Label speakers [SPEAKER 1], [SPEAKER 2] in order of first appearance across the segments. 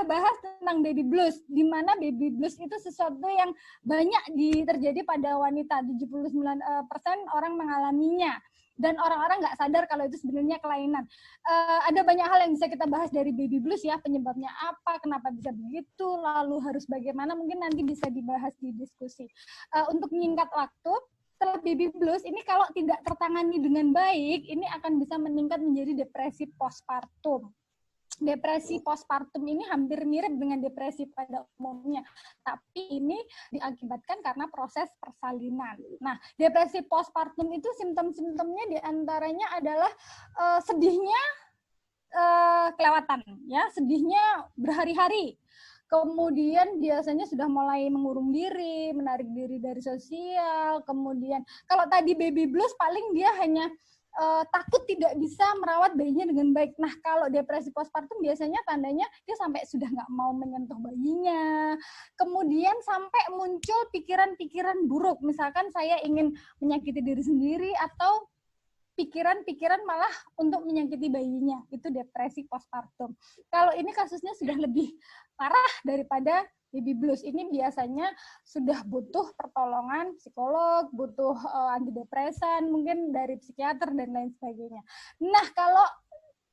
[SPEAKER 1] bahas tentang baby blues, di mana baby blues itu sesuatu yang banyak terjadi pada wanita, 79% orang mengalaminya. Dan orang-orang nggak sadar kalau itu sebenarnya kelainan. Ada banyak hal yang bisa kita bahas dari baby blues ya, penyebabnya apa, kenapa bisa begitu, lalu harus bagaimana, mungkin nanti bisa dibahas di diskusi. Untuk menyingkat waktu, setelah baby blues ini kalau tidak tertangani dengan baik, ini akan bisa meningkat menjadi depresi postpartum. Depresi postpartum ini hampir mirip dengan depresi pada umumnya, tapi ini diakibatkan karena proses persalinan. Nah, depresi postpartum itu simptom-simptomnya diantaranya adalah sedihnya kelewatan, ya, sedihnya berhari-hari. Kemudian biasanya sudah mulai mengurung diri, menarik diri dari sosial. Kemudian kalau tadi baby blues paling dia hanya takut tidak bisa merawat bayinya dengan baik. Nah, kalau depresi postpartum biasanya tandanya dia sampai sudah nggak mau menyentuh bayinya. Kemudian sampai muncul pikiran-pikiran buruk. Misalkan saya ingin menyakiti diri sendiri atau pikiran-pikiran malah untuk menyakiti bayinya. Itu depresi postpartum. Kalau ini kasusnya sudah lebih parah daripada baby blues. Ini biasanya sudah butuh pertolongan psikolog, butuh antidepresan, mungkin dari psikiater dan lain sebagainya. Nah, kalau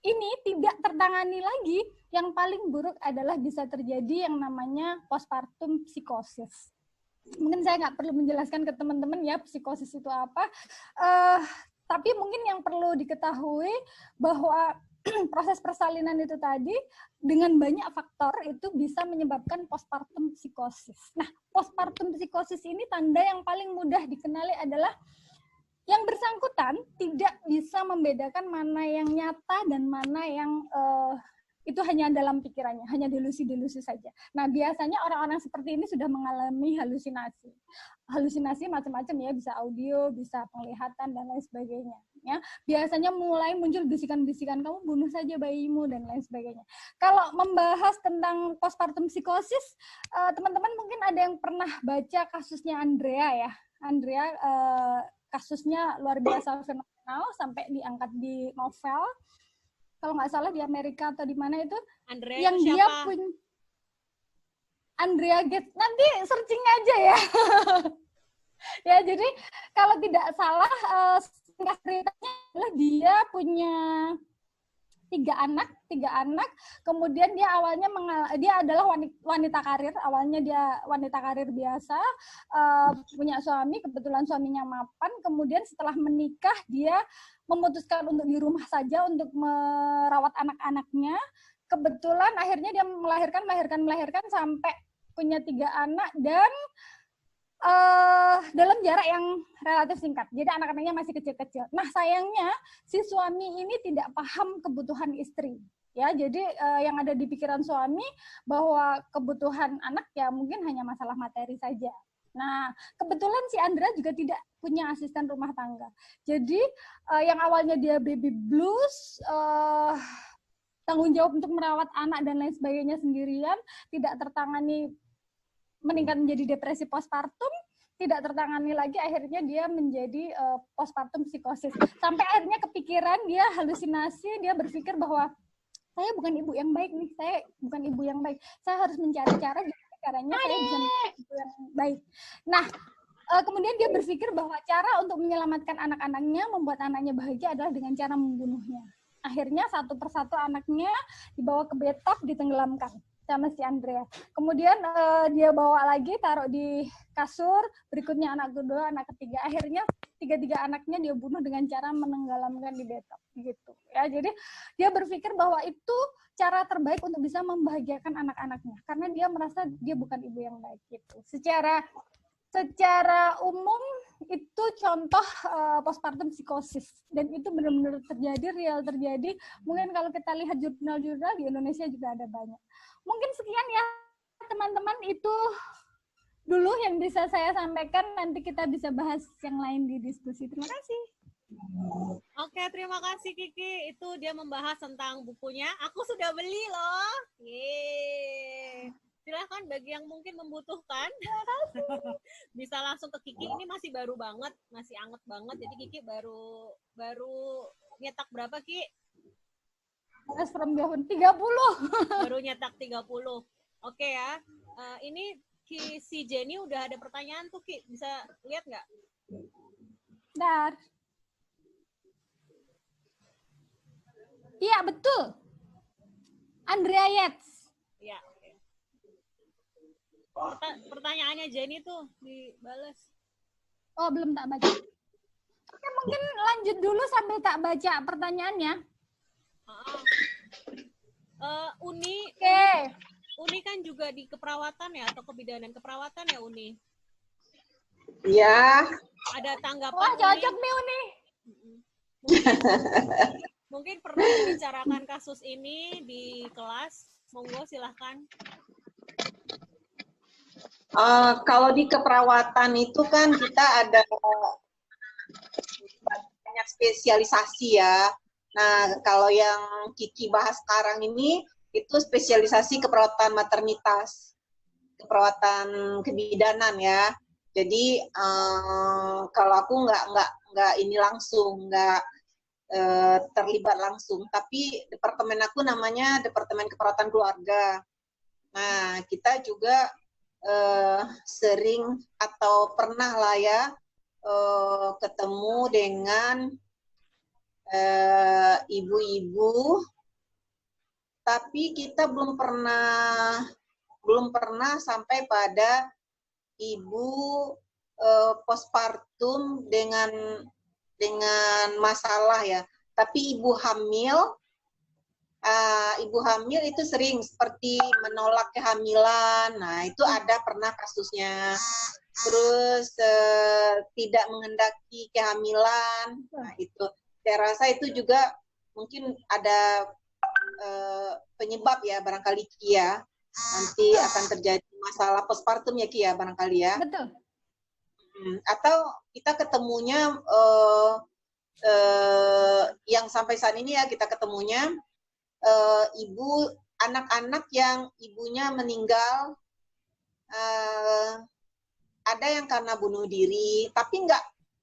[SPEAKER 1] ini tidak tertangani lagi, yang paling buruk adalah bisa terjadi yang namanya postpartum psikosis. Mungkin saya nggak perlu menjelaskan ke teman-teman ya psikosis itu apa, tapi mungkin yang perlu diketahui bahwa proses persalinan itu tadi dengan banyak faktor itu bisa menyebabkan postpartum psikosis. Nah, postpartum psikosis ini tanda yang paling mudah dikenali adalah yang bersangkutan tidak bisa membedakan mana yang nyata dan mana yang itu hanya dalam pikirannya, hanya delusi-delusi saja. Nah, biasanya orang-orang seperti ini sudah mengalami halusinasi. Halusinasi macam-macam ya, bisa audio, bisa penglihatan, dan lain sebagainya. Ya, biasanya mulai muncul bisikan-bisikan, kamu bunuh saja bayimu, dan lain sebagainya. Kalau membahas tentang postpartum psikosis, teman-teman mungkin ada yang pernah baca kasusnya Andrea ya. Andrea kasusnya luar biasa fenomenal, sampai diangkat di novel. Kalau nggak salah di Amerika atau di mana itu,
[SPEAKER 2] Andrea
[SPEAKER 1] yang
[SPEAKER 2] itu
[SPEAKER 1] dia
[SPEAKER 2] siapa?
[SPEAKER 1] punya Andrea Gates, nanti searching aja ya. Ya, jadi kalau tidak salah singkat ceritanya adalah dia punya tiga anak, kemudian dia awalnya dia adalah wanita karir, awalnya dia wanita karir biasa, punya suami, kebetulan suaminya mapan, kemudian setelah menikah dia memutuskan untuk di rumah saja untuk merawat anak-anaknya, kebetulan akhirnya dia melahirkan sampai punya 3 anak dan dalam jarak yang relatif singkat. Jadi anak-anaknya masih kecil-kecil. Nah, sayangnya si suami ini tidak paham kebutuhan istri. Ya, jadi yang ada di pikiran suami bahwa kebutuhan anak ya mungkin hanya masalah materi saja. Nah, kebetulan si Andra juga tidak punya asisten rumah tangga. Jadi yang awalnya dia baby blues, tanggung jawab untuk merawat anak dan lain sebagainya sendirian, tidak tertangani, meningkat menjadi depresi postpartum, tidak tertangani lagi, akhirnya dia menjadi postpartum psikosis. Sampai akhirnya kepikiran, dia halusinasi, dia berpikir bahwa saya bukan ibu yang baik nih, saya bukan ibu yang baik. Saya harus mencari cara gimana caranya saya bisa menjadi ibu yang baik. Nah, kemudian dia berpikir bahwa cara untuk menyelamatkan anak-anaknya, membuat anaknya bahagia adalah dengan cara membunuhnya. Akhirnya satu persatu anaknya dibawa ke bathtub, ditenggelamkan sama si Andrea. Kemudian dia bawa lagi, taruh di kasur, berikutnya anak kedua, anak ketiga. Akhirnya tiga anaknya dia bunuh dengan cara menenggelamkan di bathtub gitu. Ya, jadi dia berpikir bahwa itu cara terbaik untuk bisa membahagiakan anak-anaknya karena dia merasa dia bukan ibu yang baik gitu. Secara umum itu contoh postpartum psikosis dan itu benar-benar terjadi, real terjadi. Mungkin kalau kita lihat jurnal-jurnal di Indonesia juga ada banyak. Mungkin sekian ya teman-teman, itu dulu yang bisa saya sampaikan, nanti kita bisa bahas yang lain di diskusi. Terima kasih.
[SPEAKER 2] Oke, terima kasih Kiki. Itu dia membahas tentang bukunya. Aku sudah beli loh. Yeay. Silahkan bagi yang mungkin membutuhkan. Bisa langsung ke Kiki. Ini masih baru banget, masih anget banget. Jadi Kiki baru nyetak berapa, Ki?
[SPEAKER 1] As from Jahun 30.
[SPEAKER 2] Baru nyetak 30. Oke ya. Ini si Jenny udah ada pertanyaan tuh, Ki. Bisa lihat nggak?
[SPEAKER 1] Dar. Iya, betul. Andrea Yates.
[SPEAKER 2] Ya, oke. Pertanyaannya Jenny tuh dibales.
[SPEAKER 1] Oh, belum tak baca. Oke, mungkin lanjut dulu sambil tak baca pertanyaannya.
[SPEAKER 2] Uni,
[SPEAKER 1] Oke.
[SPEAKER 2] Uni kan juga di keperawatan ya, atau kebidanan keperawatan ya, Uni?
[SPEAKER 3] Iya.
[SPEAKER 2] Ada tanggapan?
[SPEAKER 1] Wah, cocok nih, Uni.
[SPEAKER 2] Mungkin pernah membicarakan kasus ini di kelas. Monggo, silahkan.
[SPEAKER 3] Kalau di keperawatan itu kan kita ada banyak spesialisasi ya. Nah, kalau yang Kiki bahas sekarang ini itu spesialisasi keperawatan maternitas, keperawatan kebidanan ya. Jadi kalau aku nggak ini langsung, nggak terlibat langsung. Tapi departemen aku namanya Departemen Keperawatan Keluarga. Nah, kita juga sering atau pernah lah ya ketemu dengan ibu-ibu, tapi kita belum pernah sampai pada ibu postpartum dengan masalah ya. Tapi ibu hamil itu sering seperti menolak kehamilan. Nah, itu ada pernah kasusnya. Terus tidak menghendaki kehamilan. Nah, itu saya rasa itu juga mungkin ada penyebab ya barangkali Ki ya. Nanti akan terjadi masalah postpartum ya Ki ya barangkali ya.
[SPEAKER 1] Betul.
[SPEAKER 3] Atau kita ketemunya yang sampai saat ini ya kita ketemunya ibu anak-anak yang ibunya meninggal, ada yang karena bunuh diri, tapi nggak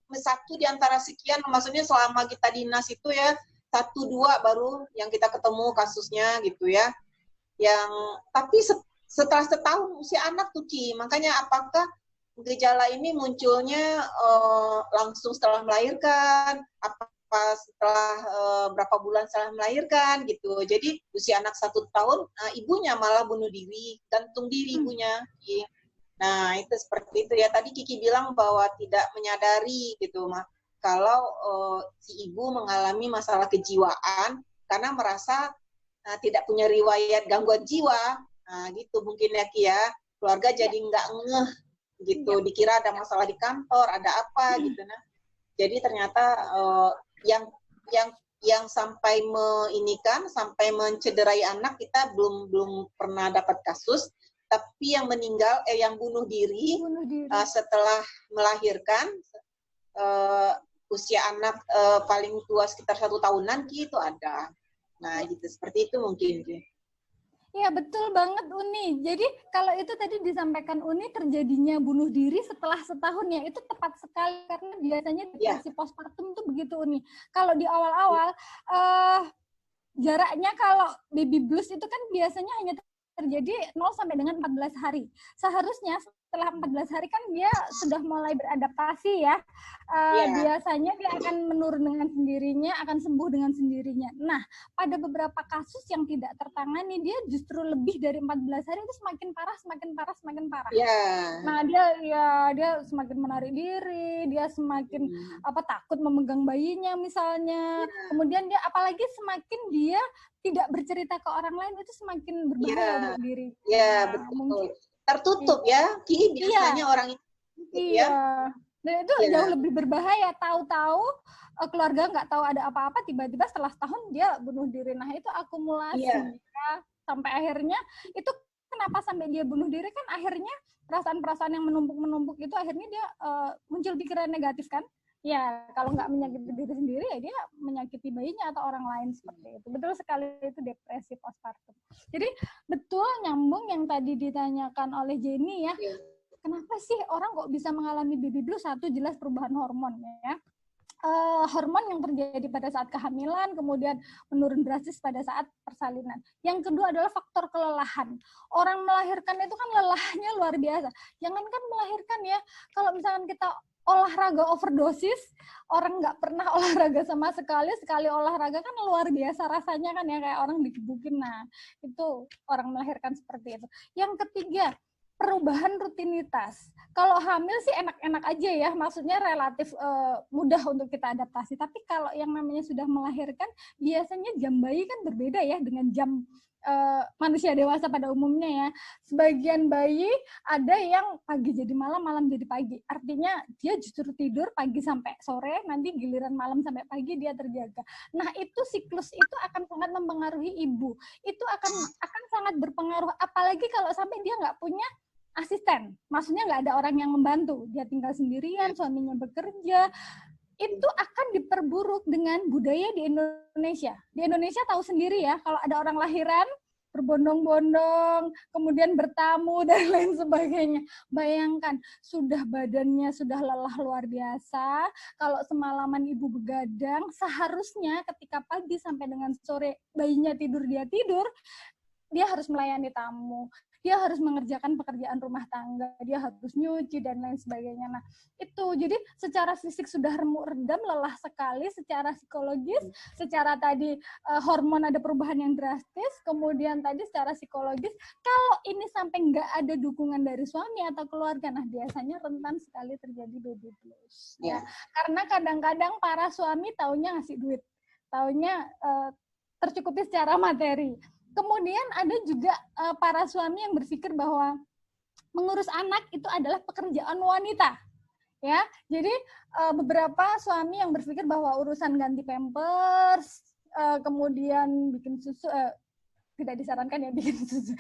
[SPEAKER 3] satu di antara sekian, maksudnya selama kita dinas itu ya 1-2 baru yang kita ketemu kasusnya gitu ya. Yang tapi setelah setahun usia anak tuh Ki, makanya apakah gejala ini munculnya langsung setelah melahirkan, apa setelah berapa bulan setelah melahirkan gitu. Jadi usia anak 1 tahun, ibunya malah bunuh diri, gantung diri ibunya. Nah itu seperti itu ya. Tadi Kiki bilang bahwa tidak menyadari gitu, kalau si ibu mengalami masalah kejiwaan karena merasa tidak punya riwayat gangguan jiwa. Nah gitu mungkin ya Ki ya. Keluarga jadi nggak ngeh gitu, dikira ada masalah di kantor, ada apa gitu. Nah jadi ternyata yang sampai sampai mencederai anak kita belum pernah dapat kasus. Tapi yang meninggal, yang bunuh diri. Setelah melahirkan, usia anak paling tua sekitar 1 tahunan gitu ada. Nah gitu, seperti itu mungkin.
[SPEAKER 1] Iya betul banget Uni. Jadi kalau itu tadi disampaikan Uni terjadinya bunuh diri setelah setahun ya, itu tepat sekali karena biasanya depresi postpartum itu begitu Uni. Kalau di awal-awal jaraknya kalau baby blues itu kan biasanya hanya terjadi 0 sampai dengan 14 hari. Seharusnya setelah 14 hari kan dia sudah mulai beradaptasi ya. Biasanya dia akan menurun dengan sendirinya, akan sembuh dengan sendirinya. Nah, pada beberapa kasus yang tidak tertangani, dia justru lebih dari 14 hari itu semakin parah. Nah, dia semakin menarik diri, dia semakin takut memegang bayinya misalnya. Kemudian dia apalagi semakin dia tidak bercerita ke orang lain itu semakin berbahaya untuk diri.
[SPEAKER 3] Iya, betul. Mungkin tertutup ya, Ki biasanya orang itu
[SPEAKER 1] ya. Dan itu jauh lebih berbahaya. Tahu-tahu keluarga nggak tahu ada apa-apa, tiba-tiba setelah setahun dia bunuh diri. Nah itu akumulasi ya. Sampai akhirnya itu kenapa sampai dia bunuh diri kan akhirnya perasaan-perasaan yang menumpuk itu akhirnya dia muncul pikiran negatif kan. Ya, kalau nggak menyakiti diri sendiri, ya dia menyakiti bayinya atau orang lain seperti itu. Betul sekali itu depresi postpartum. Jadi betul nyambung yang tadi ditanyakan oleh Jenny ya. Kenapa sih orang kok bisa mengalami baby blues? Satu jelas perubahan hormon ya. hormon yang terjadi pada saat kehamilan, kemudian menurun drastis pada saat persalinan. Yang kedua adalah faktor kelelahan. Orang melahirkan itu kan lelahnya luar biasa. Jangankan melahirkan ya, kalau misalkan kita olahraga overdosis, orang nggak pernah olahraga sama sekali olahraga kan luar biasa rasanya kan ya, kayak orang dikebukin. Nah, itu orang melahirkan seperti itu. Yang ketiga, perubahan rutinitas. Kalau hamil sih enak-enak aja ya, maksudnya relatif mudah untuk kita adaptasi. Tapi kalau yang namanya sudah melahirkan, biasanya jam bayi kan berbeda ya dengan jam manusia dewasa pada umumnya ya. Sebagian bayi ada yang pagi jadi malam, malam jadi pagi. Artinya dia justru tidur pagi sampai sore, nanti giliran malam sampai pagi dia terjaga. Nah, itu siklus itu akan sangat mempengaruhi ibu. Itu akan sangat berpengaruh, apalagi kalau sampai dia nggak punya asisten, maksudnya nggak ada orang yang membantu, dia tinggal sendirian, suaminya bekerja, itu akan diperburuk dengan budaya di Indonesia. Di Indonesia tahu sendiri ya, kalau ada orang lahiran, berbondong-bondong, kemudian bertamu, dan lain sebagainya. Bayangkan, sudah badannya sudah lelah luar biasa, kalau semalaman ibu begadang, seharusnya ketika pagi sampai dengan sore bayinya tidur, dia harus melayani tamu. Dia harus mengerjakan pekerjaan rumah tangga, dia harus nyuci dan lain sebagainya. Nah, itu jadi secara fisik sudah remuk redam, lelah sekali, secara psikologis, secara tadi hormon ada perubahan yang drastis, kemudian tadi secara psikologis, kalau ini sampai nggak ada dukungan dari suami atau keluarga, nah biasanya rentan sekali terjadi baby blues. Ya. Karena kadang-kadang para suami taunya ngasih duit, taunya tercukupi secara materi. Kemudian ada juga para suami yang berpikir bahwa mengurus anak itu adalah pekerjaan wanita. Ya, jadi beberapa suami yang berpikir bahwa urusan ganti pampers, kemudian bikin susu, tidak disarankan ya bikin susu,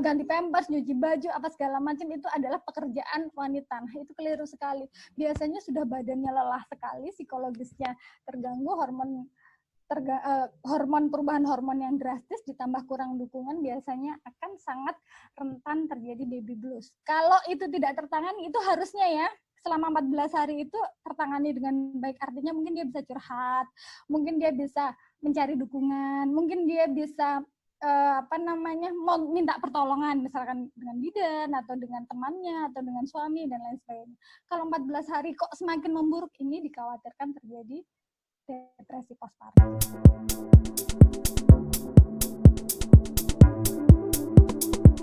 [SPEAKER 1] ganti pampers, nyuci baju, apa segala macam itu adalah pekerjaan wanita. Nah, itu keliru sekali. Biasanya sudah badannya lelah sekali, psikologisnya terganggu, perubahan hormon yang drastis ditambah kurang dukungan biasanya akan sangat rentan terjadi baby blues. Kalau itu tidak tertangani, itu harusnya ya selama 14 hari itu tertangani dengan baik. Artinya mungkin dia bisa curhat, mungkin dia bisa mencari dukungan, mungkin dia bisa mau minta pertolongan misalkan dengan bidan atau dengan temannya atau dengan suami dan lain sebagainya. Kalau 14 hari kok semakin memburuk, ini dikhawatirkan terjadi depresi postpartum.